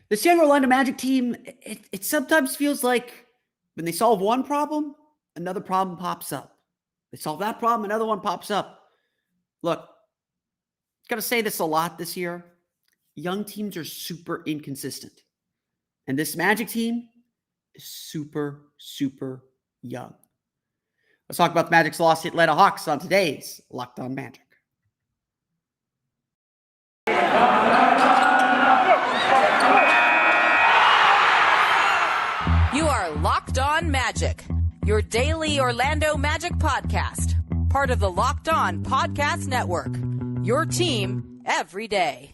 The San Orlando Magic team, it sometimes feels like when they solve one problem, another problem pops up. They solve that problem, another one pops up. Look, got to say this a lot this year. Young teams are super inconsistent. And this Magic team is super, super young. Let's talk about the Magic's loss to Atlanta Hawks on today's Locked On Magic. You are Locked On Magic, your daily Orlando Magic podcast, part of the Locked On Podcast Network, your team every day.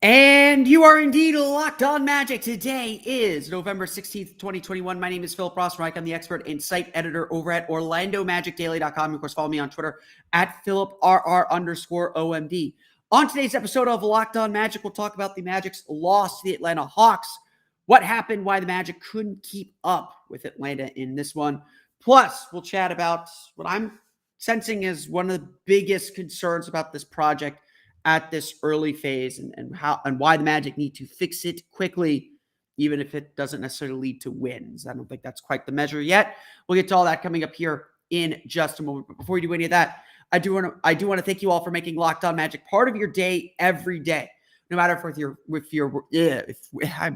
And you are indeed Locked On Magic. Today is November 16th, 2021. My name is Philip Rossreich. I'm the expert and site editor over at OrlandoMagicDaily.com. Of course, follow me on Twitter at PhilipRR_OMD. On today's episode of Locked On Magic, we'll talk about the Magic's loss to the Atlanta Hawks, what happened, why the Magic couldn't keep up with Atlanta in this one. Plus, we'll chat about what I'm sensing is one of the biggest concerns about this project at this early phase and how and why the Magic need to fix it quickly, even if it doesn't necessarily lead to wins. I don't think that's quite the measure yet. We'll get to all that coming up here in just a moment. But before we do any of that, I do want to thank you all for making Locked On Magic part of your day every day. No matter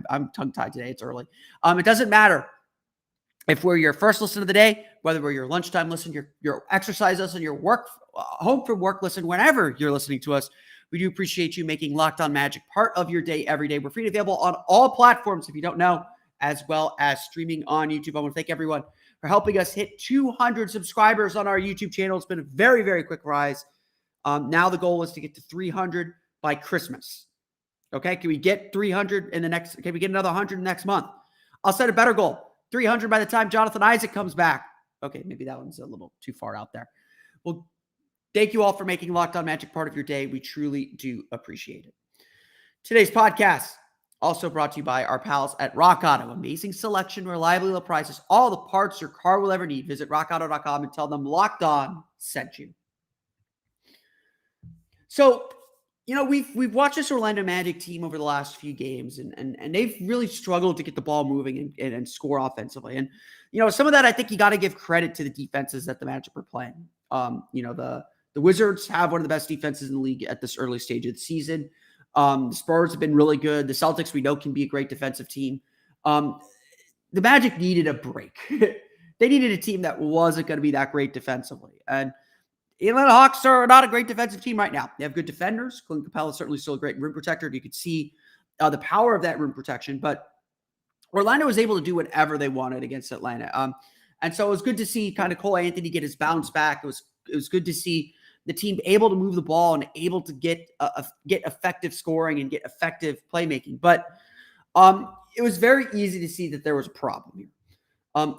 I'm tongue-tied today, it's early. It doesn't matter if we're your first listen of the day, whether we're your lunchtime listen, your exercise listen, your work, home from work listen, whenever you're listening to us. We do appreciate you making Locked On Magic part of your day every day. We're free and available on all platforms, if you don't know, as well as streaming on YouTube. I want to thank everyone for helping us hit 200 subscribers on our YouTube channel. It's been a very, very quick rise. Now the goal is to get to 300 by Christmas. Okay, can we get 300 can we get another 100 next month? I'll set a better goal. 300 by the time Jonathan Isaac comes back. Okay, maybe that one's a little too far out there. Well, thank you all for making Locked On Magic part of your day. We truly do appreciate it. Today's podcast also brought to you by our pals at Rock Auto. Amazing selection, reliably low prices, all the parts your car will ever need. Visit rockauto.com and tell them Locked On sent you. So, we've watched this Orlando Magic team over the last few games, and they've really struggled to get the ball moving and score offensively. And, some of that I think you got to give credit to the defenses that the Magic were playing. The Wizards have one of the best defenses in the league at this early stage of the season. The Spurs have been really good. The Celtics, we know, can be a great defensive team. The Magic needed a break. They needed a team that wasn't going to be that great defensively. And the Atlanta Hawks are not a great defensive team right now. They have good defenders. Clint Capella is certainly still a great rim protector. You could see the power of that rim protection. But Orlando was able to do whatever they wanted against Atlanta. And so it was good to see kind of Cole Anthony get his bounce back. It was good to see the team able to move the ball and able to get effective scoring and get effective playmaking. But it was very easy to see that there was a problem here.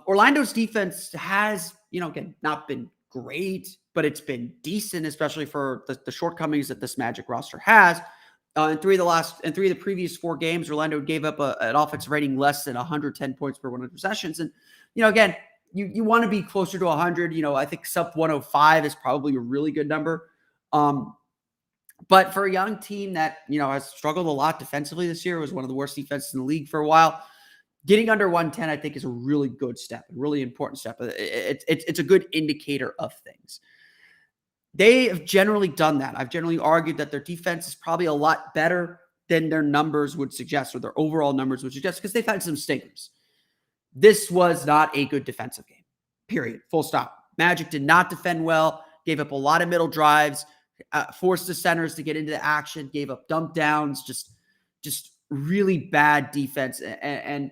Orlando's defense has, again, not been great, but it's been decent, especially for the shortcomings that this Magic roster has. In three of the previous 4 games, Orlando gave up an offensive rating less than 110 points per 100 possessions. And, again, you want to be closer to 100. I think sub 105 is probably a really good number. But for a young team that, has struggled a lot defensively this year, was one of the worst defenses in the league for a while, getting under 110, I think, is a really good step, a really important step. It's a good indicator of things. They have generally done that. I've generally argued that their defense is probably a lot better than their numbers would suggest, or their overall numbers would suggest, because they've had some stinkers. This was not a good defensive game, period. Full stop. Magic did not defend well, gave up a lot of middle drives, forced the centers to get into the action, gave up dump downs, just really bad defense. And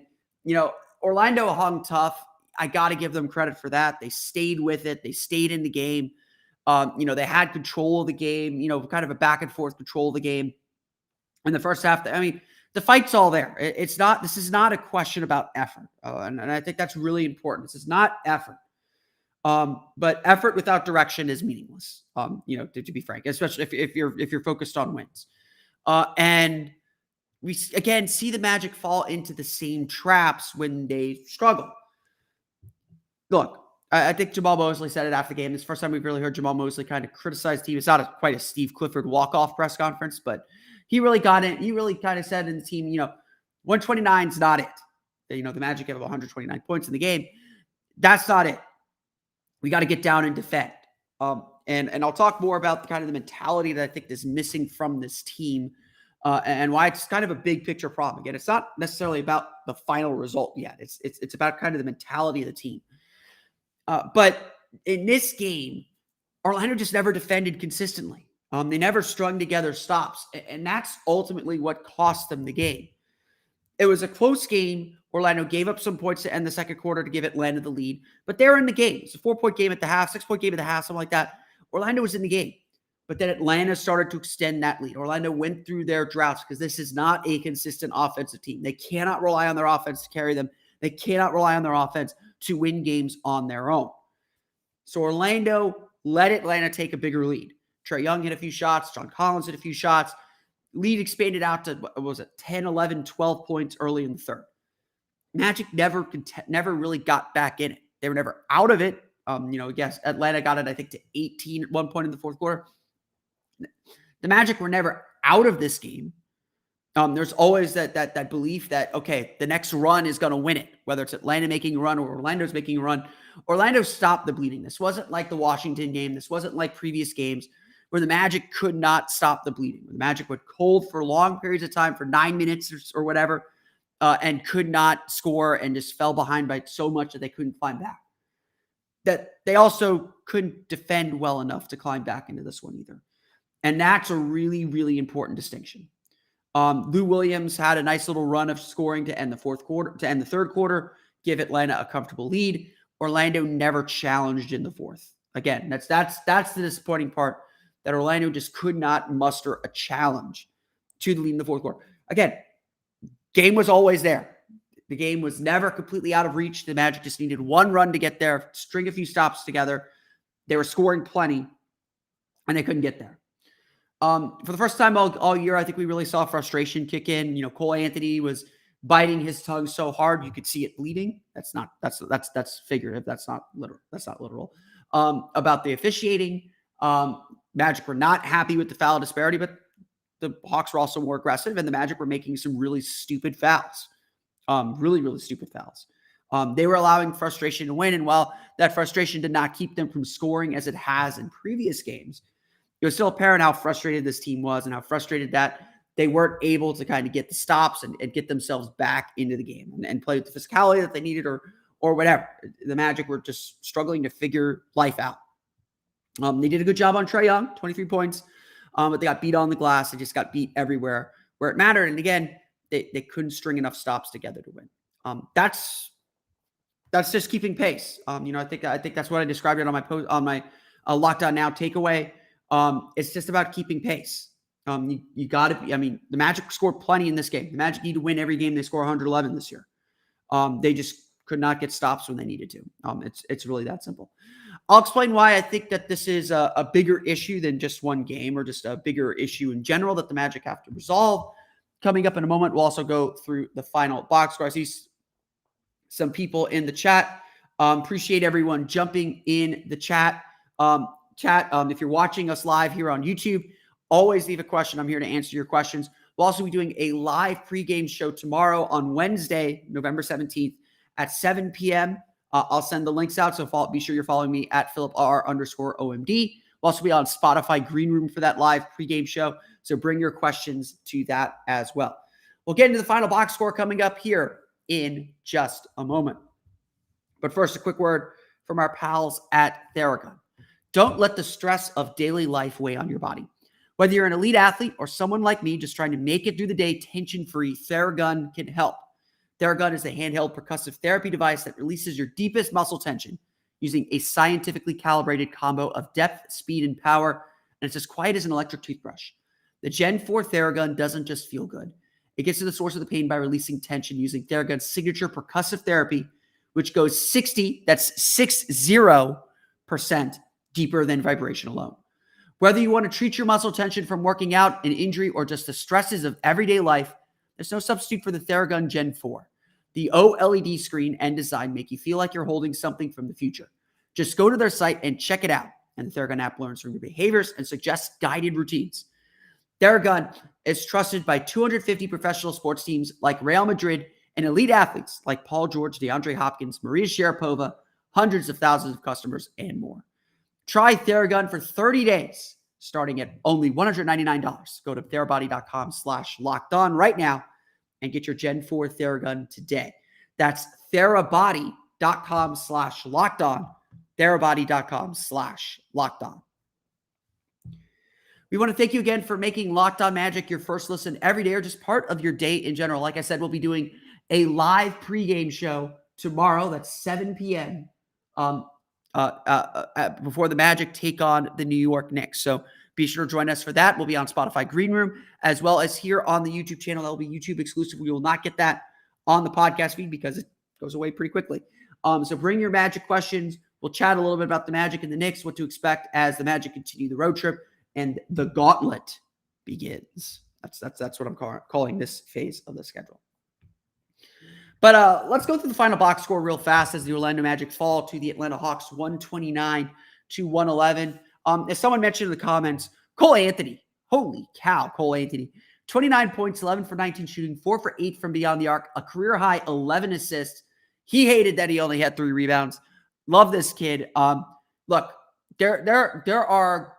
Orlando hung tough. I got to give them credit for that. They stayed with it. They stayed in the game. They had control of the game, kind of a back and forth control of the game. In the first half, the fight's all there. This is not a question about effort. And I think that's really important. This is not effort. But effort without direction is meaningless, to be frank, especially if you're focused on wins. And we, again, see the Magic fall into the same traps when they struggle. Look, I think Jamal Mosley said it after the game. It's the first time we've really heard Jamal Mosley kind of criticize the team. It's not quite a Steve Clifford walk-off press conference, but he really got it. He really kind of said in the team, 129 is not it. The Magic have 129 points in the game. That's not it. We got to get down and defend. And I'll talk more about the kind of the mentality that I think is missing from this team and why it's kind of a big picture problem. Again, it's not necessarily about the final result yet. It's about kind of the mentality of the team. But in this game, Orlando just never defended consistently. They never strung together stops. And that's ultimately what cost them the game. It was a close game. Orlando gave up some points to end the second quarter to give Atlanta the lead. But they were in the game. It's a 4-point game at the half, 6-point game at the half, something like that. Orlando was in the game. But then Atlanta started to extend that lead. Orlando went through their droughts because this is not a consistent offensive team. They cannot rely on their offense to carry them. They cannot rely on their offense to win games on their own. So Orlando let Atlanta take a bigger lead. Trae Young hit a few shots. John Collins hit a few shots. Lead expanded out to, 10, 11, 12 points early in the third. Magic never really got back in it. They were never out of it. Yes, Atlanta got it, I think, to 18 at one point in the fourth quarter. The Magic were never out of this game. There's always that belief that, okay, the next run is going to win it, whether it's Atlanta making a run or Orlando's making a run. Orlando stopped the bleeding. This wasn't like the Washington game. This wasn't like previous games where the Magic could not stop the bleeding. The Magic would hold for long periods of time, for 9 minutes or whatever, and could not score and just fell behind by so much that they couldn't climb back. That they also couldn't defend well enough to climb back into this one either. And that's a really, really important distinction. Lou Williams had a nice little run of scoring to end the third quarter, give Atlanta a comfortable lead. Orlando never challenged in the fourth. Again, that's the disappointing part, that Orlando just could not muster a challenge to the lead in the fourth quarter. Again, game was always there. The game was never completely out of reach. The Magic just needed one run to get there, string a few stops together. They were scoring plenty, and they couldn't get there. For the first time all year, I think we really saw frustration kick in. Cole Anthony was biting his tongue so hard you could see it bleeding. That's figurative. That's not literal. About the officiating, Magic were not happy with the foul disparity, but the Hawks were also more aggressive, and the Magic were making some really stupid fouls. Really, really stupid fouls. They were allowing frustration to win, and while that frustration did not keep them from scoring as it has in previous games, it was still apparent how frustrated this team was and how frustrated that they weren't able to kind of get the stops and get themselves back into the game and play with the physicality that they needed or whatever. The Magic were just struggling to figure life out. They did a good job on Trae Young, 23 points, but they got beat on the glass. They just got beat everywhere where it mattered. And again, they couldn't string enough stops together to win. That's just keeping pace. I think that's what I described it on my post on my Lockdown Now takeaway. It's just about keeping pace. You got to be. The Magic scored plenty in this game. The Magic need to win every game. They score 111 this year. They just could not get stops when they needed to. It's really that simple. I'll explain why I think that this is a bigger issue than just one game, or just a bigger issue in general that the Magic have to resolve. Coming up in a moment, we'll also go through the final box score. I see some people in the chat. Appreciate everyone jumping in the chat. If you're watching us live here on YouTube, always leave a question. I'm here to answer your questions. We'll also be doing a live pregame show tomorrow on Wednesday, November 17th at 7 p.m. I'll send the links out, so be sure you're following me at PhilipR_OMD. We'll also be on Spotify Green Room for that live pregame show, so bring your questions to that as well. We'll get into the final box score coming up here in just a moment. But first, a quick word from our pals at Theragun. Don't let the stress of daily life weigh on your body. Whether you're an elite athlete or someone like me just trying to make it through the day tension-free, Theragun can help. Theragun is a handheld percussive therapy device that releases your deepest muscle tension using a scientifically calibrated combo of depth, speed, and power, and it's as quiet as an electric toothbrush. The Gen 4 Theragun doesn't just feel good. It gets to the source of the pain by releasing tension using Theragun's signature percussive therapy, which goes 60% deeper than vibration alone. Whether you want to treat your muscle tension from working out, an injury, or just the stresses of everyday life, there's no substitute for the Theragun Gen 4. The OLED screen and design make you feel like you're holding something from the future. Just go to their site and check it out. And the Theragun app learns from your behaviors and suggests guided routines. Theragun is trusted by 250 professional sports teams like Real Madrid and elite athletes like Paul George, DeAndre Hopkins, Maria Sharapova, hundreds of thousands of customers, and more. Try Theragun for 30 days, starting at only $199. Go to therabody.com/lockedon right now and get your Gen 4 Theragun today. That's therabody.com/lockedon. therabody.com/lockedon. We want to thank you again for making Locked On Magic your first listen every day or just part of your day in general. Like I said, we'll be doing a live pregame show tomorrow. That's 7 p.m. Before the Magic take on the New York Knicks. So be sure to join us for that. We'll be on Spotify Green Room as well as here on the YouTube channel. That will be YouTube exclusive. We will not get that on the podcast feed because it goes away pretty quickly. So bring your Magic questions. We'll chat a little bit about the Magic and the Knicks, what to expect as the Magic continue the road trip and the gauntlet begins. That's what I'm calling this phase of the schedule. But let's go through the final box score real fast as the Orlando Magic fall to the Atlanta Hawks 129-111. As someone mentioned in the comments, Cole Anthony. Holy cow, Cole Anthony. 29 points, 11 for 19 shooting, 4 for 8 from beyond the arc, a career high 11 assists. He hated that he only had 3 rebounds. Love this kid. Look, there are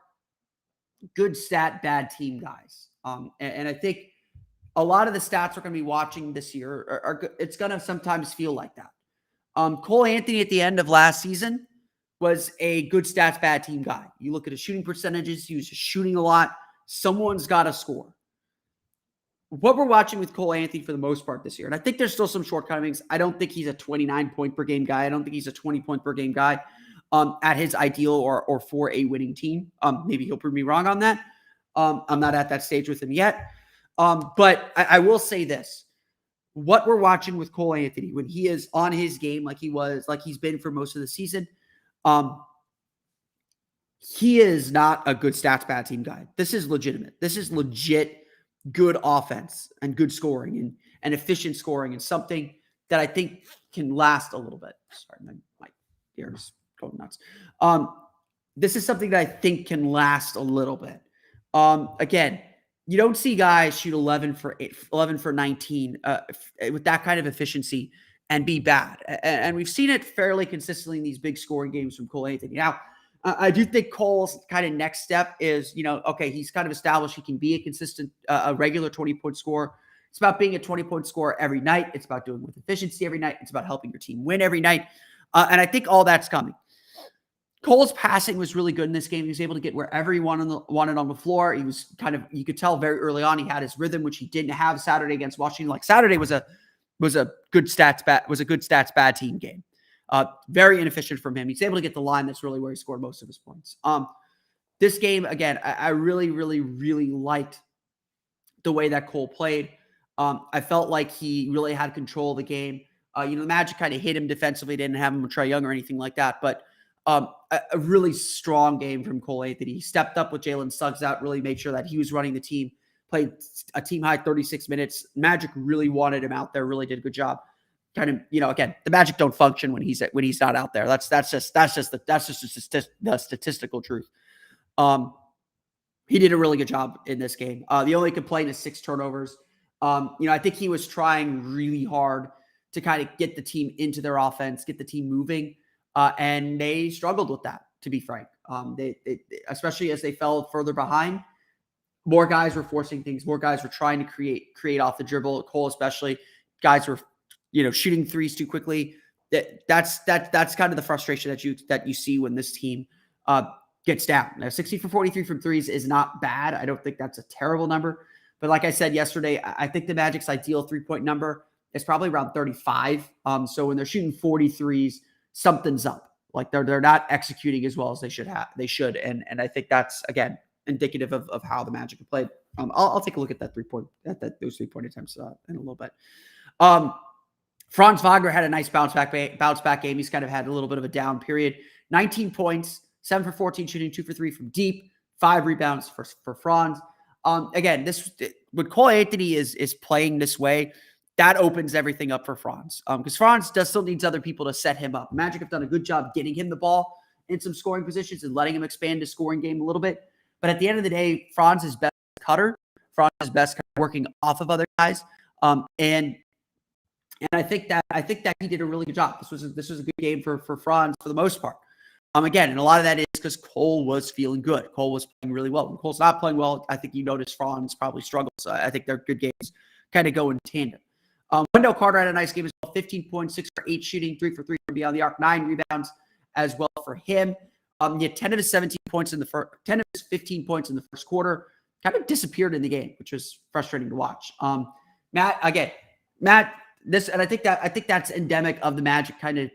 good stat, bad team guys. And I think a lot of the stats we're going to be watching this year it's going to sometimes feel like that. Cole Anthony at the end of last season was a good stats, bad team guy. You look at his shooting percentages, he was just shooting a lot. Someone's got to score. What we're watching with Cole Anthony for the most part this year, and I think there's still some shortcomings. I don't think he's a 29 point per game guy. I don't think he's a 20 point per game guy at his ideal or for a winning team. Maybe he'll prove me wrong on that. I'm not at that stage with him yet. But I will say this. What we're watching with Cole Anthony when he is on his game like he's been for most of the season, he is not a good stats bad team guy. This is legitimate. This is legit good offense and good scoring and efficient scoring and something that I think can last a little bit. Sorry, my ear is going nuts. This is something that I think can last a little bit. Again, you don't see guys shoot 11 for 19 with that kind of efficiency and be bad. And we've seen it fairly consistently in these big scoring games from Cole Anthony. Now, I do think Cole's kind of next step is, okay, he's kind of established he can be a consistent, a regular 20-point scorer. It's about being a 20-point scorer every night. It's about doing it with efficiency every night. It's about helping your team win every night. And I think all that's coming. Cole's passing was really good in this game. He was able to get wherever he wanted on the floor. He was you could tell very early on he had his rhythm, which he didn't have Saturday against Washington. Like Saturday was a good stats bad team game. Very inefficient from him. He's able to get the line. That's really where he scored most of his points. This game, again, I really, really, really liked the way that Cole played. I felt like he really had control of the game. The Magic kind of hit him defensively. Didn't have him with Trae Young or anything like that. But a really strong game from Cole Anthony. He stepped up with Jalen Suggs out, really made sure that he was running the team, played a team-high 36 minutes. Magic really wanted him out there, really did a good job. Kind of, again, the Magic don't function when he's not out there. That's just the statistical truth. He did a really good job in this game. The only complaint is 6 turnovers. I think he was trying really hard to kind of get the team into their offense, get the team moving, and they struggled with that, to be frank. They especially as they fell further behind, more guys were forcing things. More guys were trying to create off the dribble. Cole especially, guys were shooting threes too quickly. That's kind of the frustration that you see when this team gets down. Now, 60 for 43 from threes is not bad. I don't think that's a terrible number. But like I said yesterday, I think the Magic's ideal 3-point number is probably around 35. So when they're shooting 43s, something's up. Like they're not executing as well as they should have. They should, and I think that's again indicative of how the Magic have played. I'll take a look at those 3-point attempts in a little bit. Franz Voger had a nice bounce back game. He's kind of had a little bit of a down period. 19 points, 7 for 14 shooting, 2 for 3 from deep, 5 rebounds for Franz. Again, when Cole Anthony is playing this way, that opens everything up for Franz. Because Franz still needs other people to set him up. Magic have done a good job getting him the ball in some scoring positions and letting him expand his scoring game a little bit. But at the end of the day, Franz is best cutter. Franz is best working off of other guys. And I think that he did a really good job. This was a good game for Franz for the most part. Again, and a lot of that is because Cole was feeling good. Cole was playing really well. When Cole's not playing well, I think you notice Franz probably struggles. I think they're good games, kind of go in tandem. Wendell Carter had a nice game as well. 15 points, 6 for 8 shooting, 3 for 3 from beyond the arc, 9 rebounds as well for him. He had 10 of his 17 points in the first, 10 of his 15 points in the first quarter. Kind of disappeared in the game, which was frustrating to watch. Matt, this, and I think that's endemic of the Magic kind of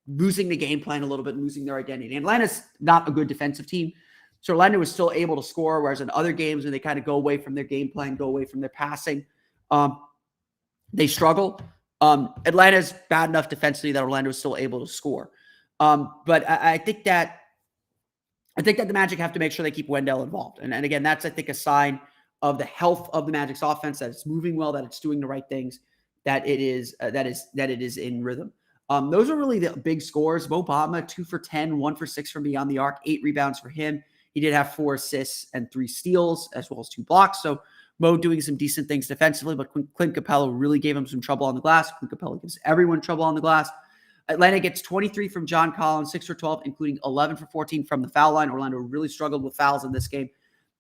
losing the game plan a little bit and losing their identity. Atlanta's not a good defensive team. So Orlando was still able to score, whereas in other games when they kind of go away from their game plan, go away from their passing, they struggle. Atlanta's bad enough defensively that Orlando is still able to score. But I think that the Magic have to make sure they keep Wendell involved. And again, that's, I think, a sign of the health of the Magic's offense, that it's moving well, that it's doing the right things, that it is in rhythm. Those are really the big scores. Mo Bamba, 2 for 10, 1 for 6 from beyond the arc, 8 rebounds for him. He did have 4 assists and 3 steals, as well as 2 blocks. So Mo doing some decent things defensively, but Clint Capella really gave him some trouble on the glass. Clint Capella gives everyone trouble on the glass. Atlanta gets 23 from John Collins, 6 for 12, including 11 for 14 from the foul line. Orlando really struggled with fouls in this game.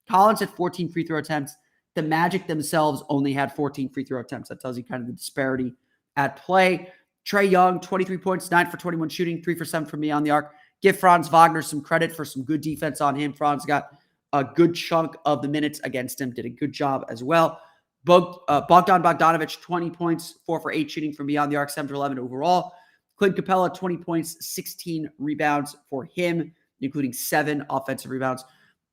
Collins had 14 free throw attempts. The Magic themselves only had 14 free throw attempts. That tells you kind of the disparity at play. Trae Young, 23 points, 9 for 21 shooting, 3 for 7 from beyond the arc. Give Franz Wagner some credit for some good defense on him. Franz got a good chunk of the minutes against him, did a good job as well. Bogdan Bogdanovic, 20 points, 4 for 8 shooting from beyond the arc, 7 for 11 overall. Clint Capella, 20 points, 16 rebounds for him, including 7 offensive rebounds.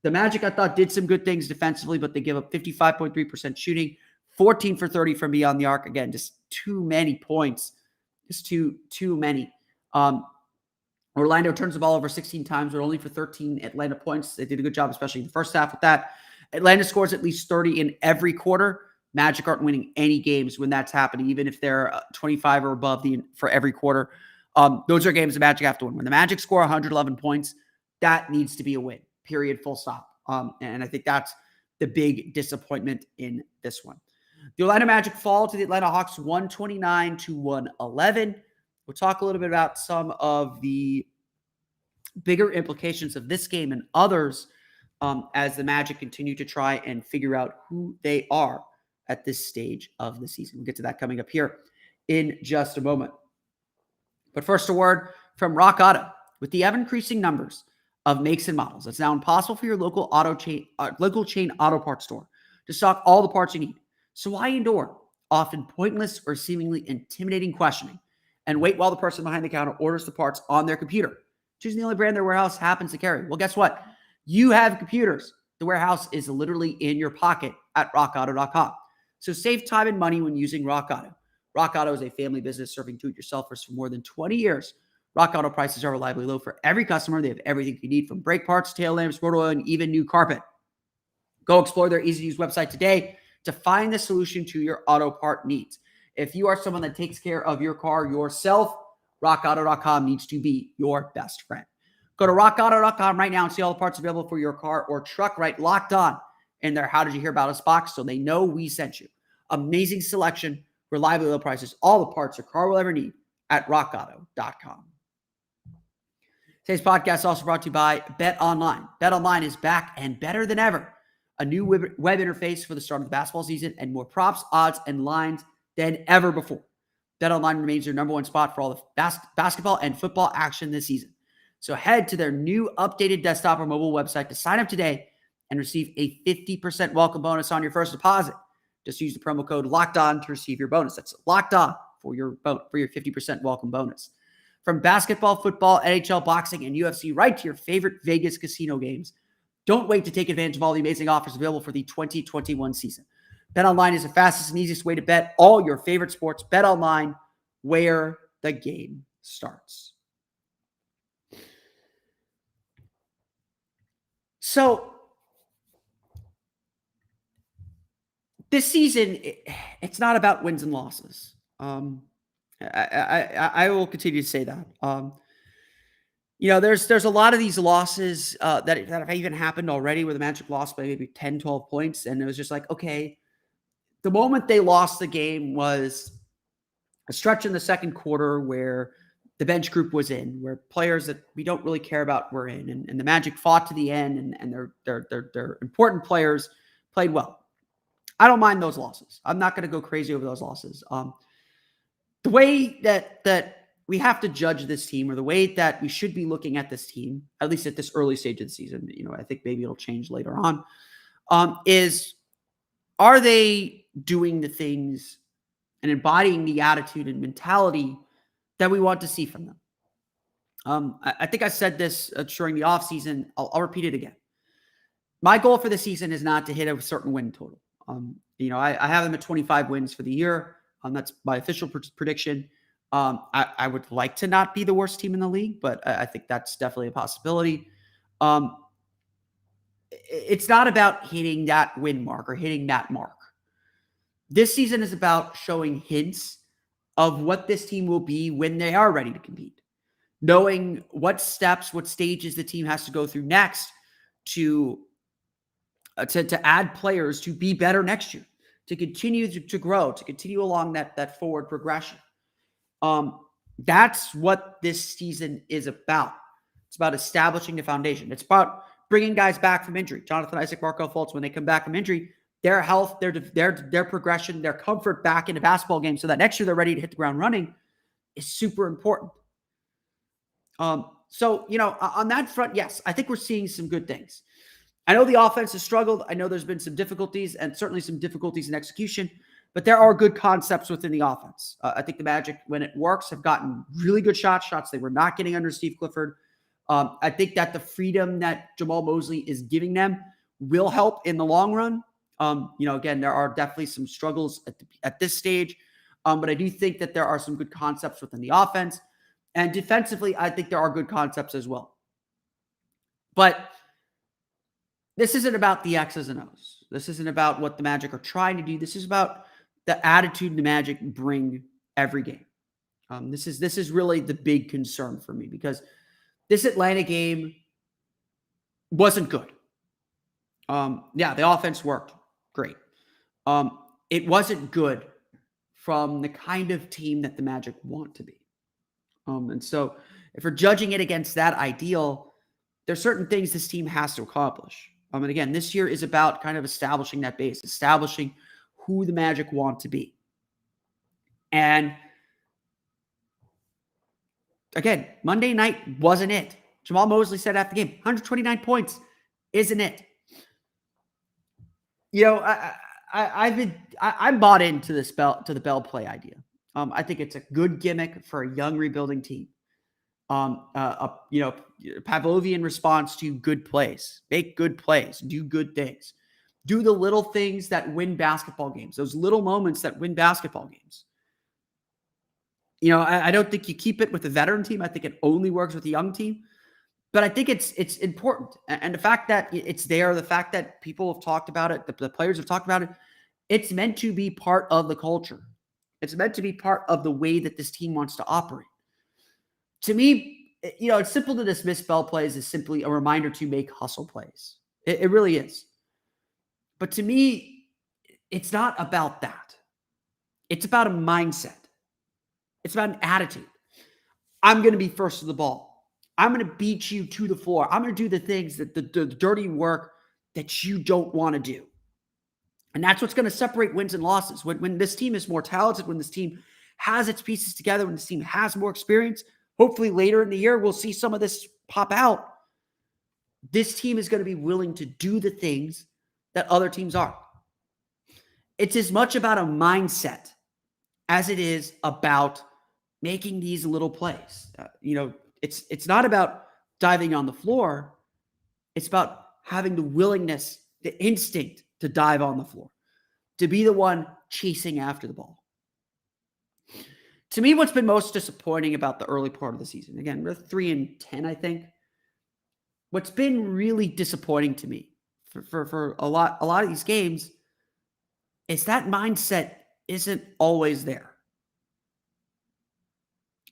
The Magic, I thought, did some good things defensively, but they give up 55.3% shooting, 14 for 30 from beyond the arc. Again, just too many points. Just too many. Orlando turns the ball over 16 times, but only for 13 Atlanta points. They did a good job, especially in the first half with that. Atlanta scores at least 30 in every quarter. Magic aren't winning any games when that's happening, even if they're 25 or above for every quarter. Those are games the Magic have to win. When the Magic score 111 points, that needs to be a win, period, full stop. And I think that's the big disappointment in this one. The Orlando Magic fall to the Atlanta Hawks 129-111. We'll talk a little bit about some of the bigger implications of this game and others as the Magic continue to try and figure out who they are at this stage of the season. We'll get to that coming up here in just a moment. But first, a word from Rock Auto. With the ever-increasing numbers of makes and models, it's now impossible for your local chain auto parts store to stock all the parts you need. So why endure often pointless or seemingly intimidating questioning and wait while the person behind the counter orders the parts on their computer, choosing the only brand their warehouse happens to carry? Well, guess what? You have computers. The warehouse is literally in your pocket at rockauto.com. So save time and money when using Rock Auto. Rock Auto is a family business serving do-it-yourselfers for more than 20 years. Rock Auto prices are reliably low for every customer. They have everything you need, from brake parts, tail lamps, rotor oil, and even new carpet. Go explore their easy-to-use website today to find the solution to your auto part needs. If you are someone that takes care of your car yourself, rockauto.com needs to be your best friend. Go to rockauto.com right now and see all the parts available for your car or truck, right? Locked On in their How Did You Hear About Us box, so they know we sent you. Amazing selection, reliably low prices, all the parts your car will ever need at rockauto.com. Today's podcast is also brought to you by BetOnline. BetOnline is back and better than ever. A new web interface for the start of the basketball season and more props, odds, and lines than ever before. BetOnline remains your number one spot for all the basketball and football action this season. So head to their new updated desktop or mobile website to sign up today and receive a 50% welcome bonus on your first deposit. Just use the promo code LOCKEDON to receive your bonus. That's Locked On for your 50% welcome bonus. From basketball, football, NHL, boxing, and UFC, right to your favorite Vegas casino games, don't wait to take advantage of all the amazing offers available for the 2021 season. BetOnline is the fastest and easiest way to bet all your favorite sports. BetOnline, where the game starts. So, this season, it's not about wins and losses. I will continue to say that. there's a lot of these losses that have even happened already where the Magic lost by maybe 10, 12 points. And it was just like, okay, the moment they lost the game was a stretch in the second quarter where the bench group was in, where players that we don't really care about were in, and the Magic fought to the end, and their important players played well. I don't mind those losses. I'm not going to go crazy over those losses. The way that we have to judge this team, or the way that we should be looking at this team, at least at this early stage of the season, I think maybe it'll change later on, is are they doing the things and embodying the attitude and mentality that we want to see from them? I think I said this during the offseason. I'll repeat it again. My goal for the season is not to hit a certain win total. I have them at 25 wins for the year. That's my official prediction. I would like to not be the worst team in the league, but I think that's definitely a possibility. It's not about hitting that win mark or hitting that mark. This season is about showing hints of what this team will be when they are ready to compete. Knowing what steps, what stages the team has to go through next to add players to be better next year, to continue to grow, to continue along that forward progression. That's what this season is about. It's about establishing the foundation. It's about bringing guys back from injury. Jonathan Isaac, Markelle Fultz, when they come back from injury, their health, their progression, their comfort back in a basketball game so that next year they're ready to hit the ground running is super important. So, on that front, yes, I think we're seeing some good things. I know the offense has struggled. I know there's been some difficulties and certainly some difficulties in execution, but there are good concepts within the offense. I think the Magic, when it works, have gotten really good shots they were not getting under Steve Clifford. I think that the freedom that Jamal Mosley is giving them will help in the long run. Again, there are definitely some struggles at this stage, but I do think that there are some good concepts within the offense. And defensively, I think there are good concepts as well. But this isn't about the X's and O's. This isn't about what the Magic are trying to do. This is about the attitude the Magic bring every game. This is really the big concern for me, because this Atlanta game wasn't good. The offense worked great. It wasn't good from the kind of team that the Magic want to be. And so if we're judging it against that ideal, there's certain things this team has to accomplish. And again, this year is about kind of establishing that base, establishing who the Magic want to be. And again, Monday night wasn't it. Jamal Mosley said after the game, 129 points isn't it. I'm bought into the Bell play idea. I think it's a good gimmick for a young rebuilding team. Pavlovian response to good plays. Make good plays. Do good things. Do the little things that win basketball games. Those little moments that win basketball games. I don't think you keep it with a veteran team. I think it only works with a young team. But I think it's important. And the fact that it's there, the fact that people have talked about it, the players have talked about it, it's meant to be part of the culture. It's meant to be part of the way that this team wants to operate. To me, it's simple to dismiss Bell plays as simply a reminder to make hustle plays. It really is. But to me, it's not about that. It's about a mindset. It's about an attitude. I'm going to be first to the ball. I'm going to beat you to the floor. I'm going to do the things that the dirty work that you don't want to do. And that's what's going to separate wins and losses. When this team is more talented, when this team has its pieces together, when this team has more experience, hopefully later in the year, we'll see some of this pop out. This team is going to be willing to do the things that other teams aren't. It's as much about a mindset as it is about making these little plays. It's not about diving on the floor. It's about having the willingness, the instinct to dive on the floor, to be the one chasing after the ball. To me, what's been most disappointing about the early part of the season, again, we're 3-10, I think. What's been really disappointing to me for a lot of these games is that mindset isn't always there.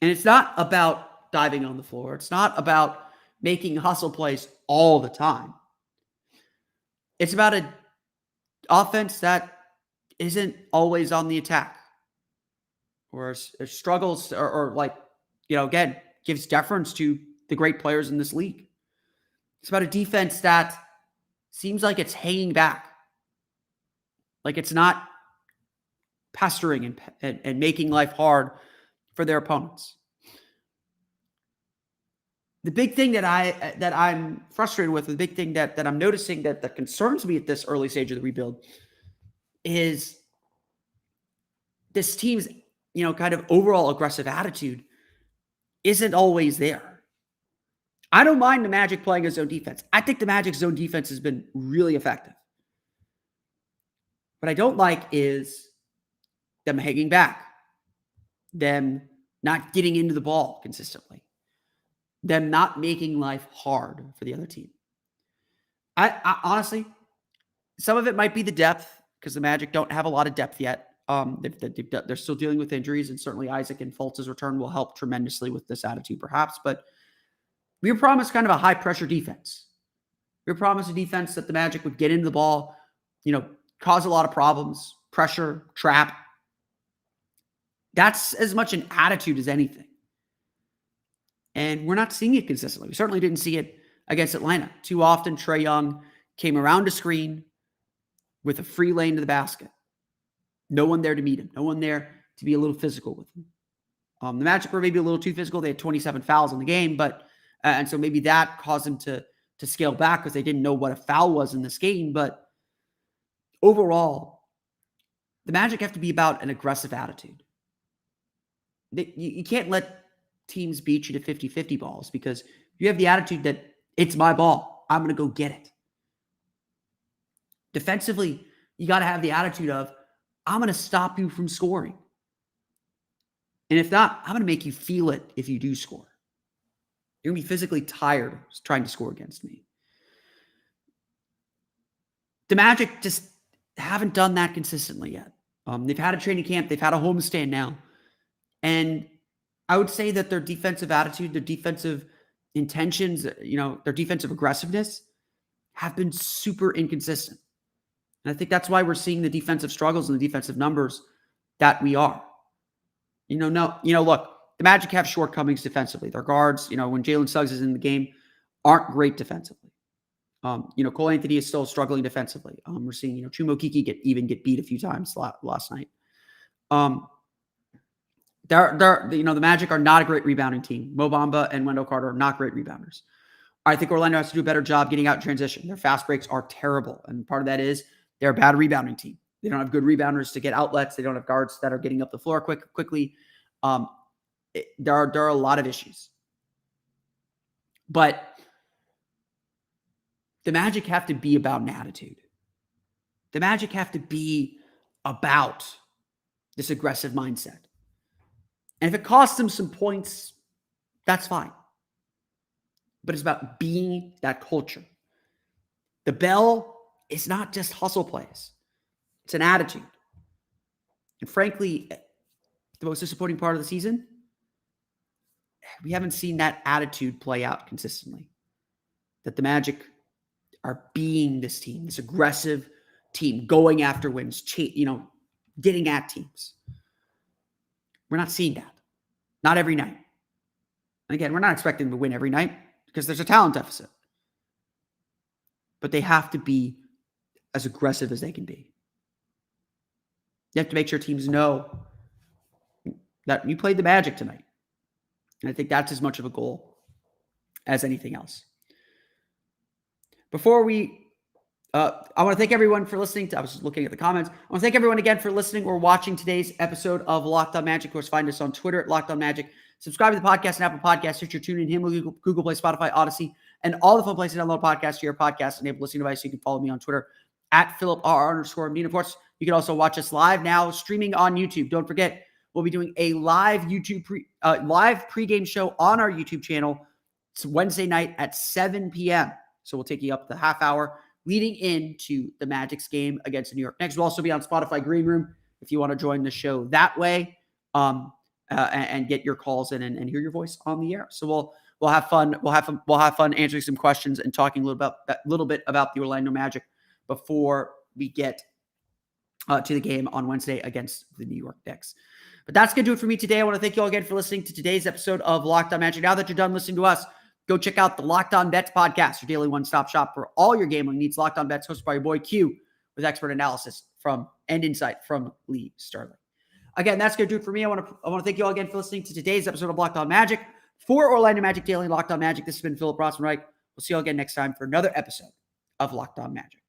And it's not about diving on the floor. It's not about making hustle plays all the time. It's about an offense that isn't always on the attack or struggles or like, again, gives deference to the great players in this league. It's about a defense that seems like it's hanging back, like it's not pestering and making life hard for their opponents. The big thing that I'm frustrated with, the big thing that I'm noticing that concerns me at this early stage of the rebuild is this team's, kind of overall aggressive attitude isn't always there. I don't mind the Magic playing a zone defense. I think the Magic's zone defense has been really effective. What I don't like is them hanging back, them not getting into the ball consistently, them not making life hard for the other team. I honestly, some of it might be the depth because the Magic don't have a lot of depth yet. They're still dealing with injuries, and certainly Isaac and Fultz's return will help tremendously with this attitude, perhaps. But we were promised kind of a high-pressure defense. We were promised a defense that the Magic would get into the ball, cause a lot of problems, pressure, trap. That's as much an attitude as anything. And we're not seeing it consistently. We certainly didn't see it against Atlanta. Too often, Trae Young came around a screen with a free lane to the basket. No one there to meet him. No one there to be a little physical with him. The Magic were maybe a little too physical. They had 27 fouls in the game, but and so maybe that caused them to scale back because they didn't know what a foul was in this game. But overall, the Magic have to be about an aggressive attitude. You can't let teams beat you to 50-50 balls because you have the attitude that it's my ball. I'm going to go get it. Defensively, you got to have the attitude of, I'm going to stop you from scoring. And if not, I'm going to make you feel it if you do score. You're going to be physically tired trying to score against me. The Magic just haven't done that consistently yet. They've had a training camp. They've had a homestand now. And I would say that their defensive attitude, their defensive intentions, their defensive aggressiveness have been super inconsistent. And I think that's why we're seeing the defensive struggles and the defensive numbers that we are. Look, the Magic have shortcomings defensively. Their guards, when Jalen Suggs is in the game, aren't great defensively. Cole Anthony is still struggling defensively. We're seeing, Chuma Okeke get beat a few times last night. The Magic are not a great rebounding team. Mo Bamba and Wendell Carter are not great rebounders. I think Orlando has to do a better job getting out in transition. Their fast breaks are terrible. And part of that is they're a bad rebounding team. They don't have good rebounders to get outlets. They don't have guards that are getting up the floor quickly. There are a lot of issues. But the Magic have to be about an attitude. The Magic have to be about this aggressive mindset. And if it costs them some points, that's fine. But it's about being that culture. The bell is not just hustle plays. It's an attitude. And frankly, the most disappointing part of the season, we haven't seen that attitude play out consistently. That the Magic are being this team, this aggressive team, going after wins, getting at teams. We're not seeing that. Not every night. And again, we're not expecting them to win every night because there's a talent deficit. But they have to be as aggressive as they can be. You have to make sure teams know that you played the Magic tonight. And I think that's as much of a goal as anything else. Before we, I want to thank everyone for listening. I was just looking at the comments. I want to thank everyone again for listening or watching today's episode of Locked On Magic. Of course, find us on Twitter at Locked On Magic. Subscribe to the podcast and Apple Podcasts, Stitcher, TuneIn, Himalaya, Google Play, Spotify, Odyssey, and all the fun places to download podcasts to your podcast-enabled listening device. You can follow me on Twitter at @PhilipR_Mean. Of course, you can also watch us live now, streaming on YouTube. Don't forget, we'll be doing a live live pregame show on our YouTube channel. It's Wednesday night at 7 p.m. So we'll take you up the half hour leading into the Magic's game against the New York Knicks. We'll also be on Spotify Green Room if you want to join the show that way. and get your calls in and hear your voice on the air. So we'll have fun. We'll have fun answering some questions and talking a little bit about the Orlando Magic before we get to the game on Wednesday against the New York Knicks. But that's going to do it for me today. I want to thank you all again for listening to today's episode of Locked On Magic. Now that you're done listening to us, go check out the Locked On Bets podcast, your daily one-stop shop for all your gambling needs. Locked On Bets, hosted by your boy Q, with expert analysis and insight from Lee Sterling. Again, that's going to do it for me. I want to thank you all again for listening to today's episode of Locked On Magic. For Orlando Magic Daily Locked On Magic, this has been Philip Rossman-Reich. We'll see you all again next time for another episode of Locked On Magic.